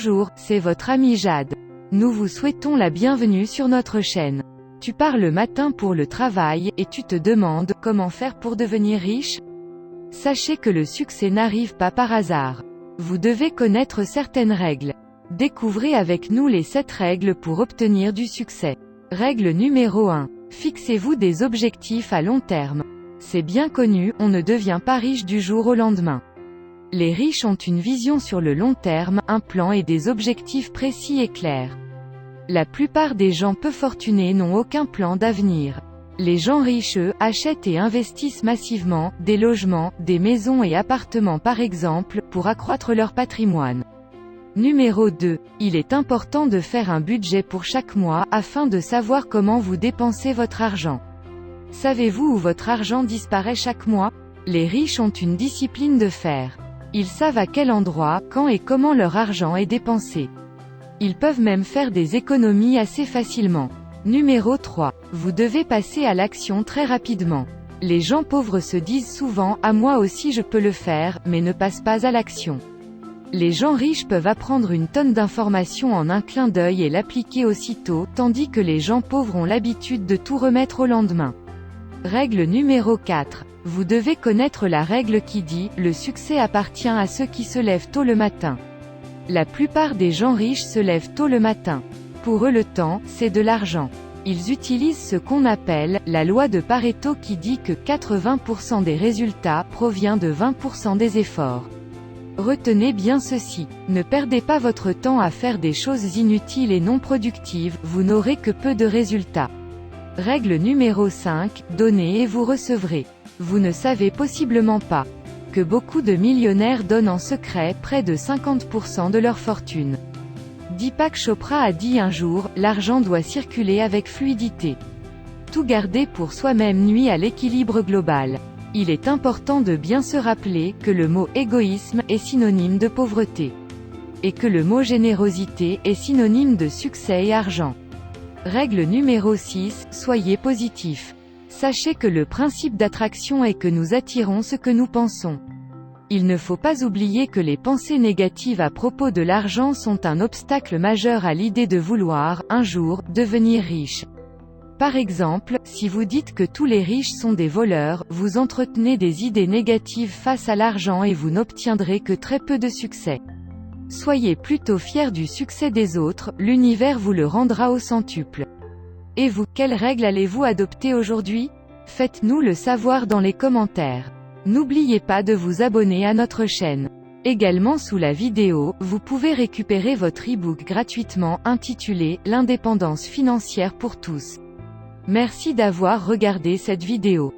Bonjour, c'est votre ami Jade. Nous vous souhaitons la bienvenue sur notre chaîne. Tu pars le matin pour le travail, et tu te demandes comment faire pour devenir riche? Sachez que le succès n'arrive pas par hasard. Vous devez connaître certaines règles. Découvrez avec nous les 7 règles pour obtenir du succès. Règle numéro 1. Fixez-vous des objectifs à long terme. C'est bien connu, on ne devient pas riche du jour au lendemain. Les riches ont une vision sur le long terme, un plan et des objectifs précis et clairs. La plupart des gens peu fortunés n'ont aucun plan d'avenir. Les gens riches, eux, achètent et investissent massivement, des logements, des maisons et appartements par exemple, pour accroître leur patrimoine. Numéro 2. Il est important de faire un budget pour chaque mois, afin de savoir comment vous dépensez votre argent. Savez-vous où votre argent disparaît chaque mois? Les riches ont une discipline de fer. Ils savent à quel endroit, quand et comment leur argent est dépensé. Ils peuvent même faire des économies assez facilement. Numéro 3. Vous devez passer à l'action très rapidement. Les gens pauvres se disent souvent « à moi aussi je peux le faire », mais ne passent pas à l'action. Les gens riches peuvent apprendre une tonne d'informations en un clin d'œil et l'appliquer aussitôt, tandis que les gens pauvres ont l'habitude de tout remettre au lendemain. Règle numéro 4. Vous devez connaître la règle qui dit « le succès appartient à ceux qui se lèvent tôt le matin ». La plupart des gens riches se lèvent tôt le matin. Pour eux le temps, c'est de l'argent. Ils utilisent ce qu'on appelle « la loi de Pareto » qui dit que 80% des résultats provient de 20% des efforts. Retenez bien ceci. Ne perdez pas votre temps à faire des choses inutiles et non productives, vous n'aurez que peu de résultats. Règle numéro 5, donnez et vous recevrez. Vous ne savez possiblement pas que beaucoup de millionnaires donnent en secret près de 50% de leur fortune. Deepak Chopra a dit un jour, l'argent doit circuler avec fluidité. Tout garder pour soi-même nuit à l'équilibre global. Il est important de bien se rappeler que le mot égoïsme est synonyme de pauvreté. Et que le mot générosité est synonyme de succès et argent. Règle numéro 6, soyez positif. Sachez que le principe d'attraction est que nous attirons ce que nous pensons. Il ne faut pas oublier que les pensées négatives à propos de l'argent sont un obstacle majeur à l'idée de vouloir, un jour, devenir riche. Par exemple, si vous dites que tous les riches sont des voleurs, vous entretenez des idées négatives face à l'argent et vous n'obtiendrez que très peu de succès. Soyez plutôt fiers du succès des autres, l'univers vous le rendra au centuple. Et vous, quelles règles allez-vous adopter aujourd'hui? Faites-nous le savoir dans les commentaires. N'oubliez pas de vous abonner à notre chaîne. Également sous la vidéo, vous pouvez récupérer votre e-book gratuitement intitulé « L'indépendance financière pour tous ». Merci d'avoir regardé cette vidéo.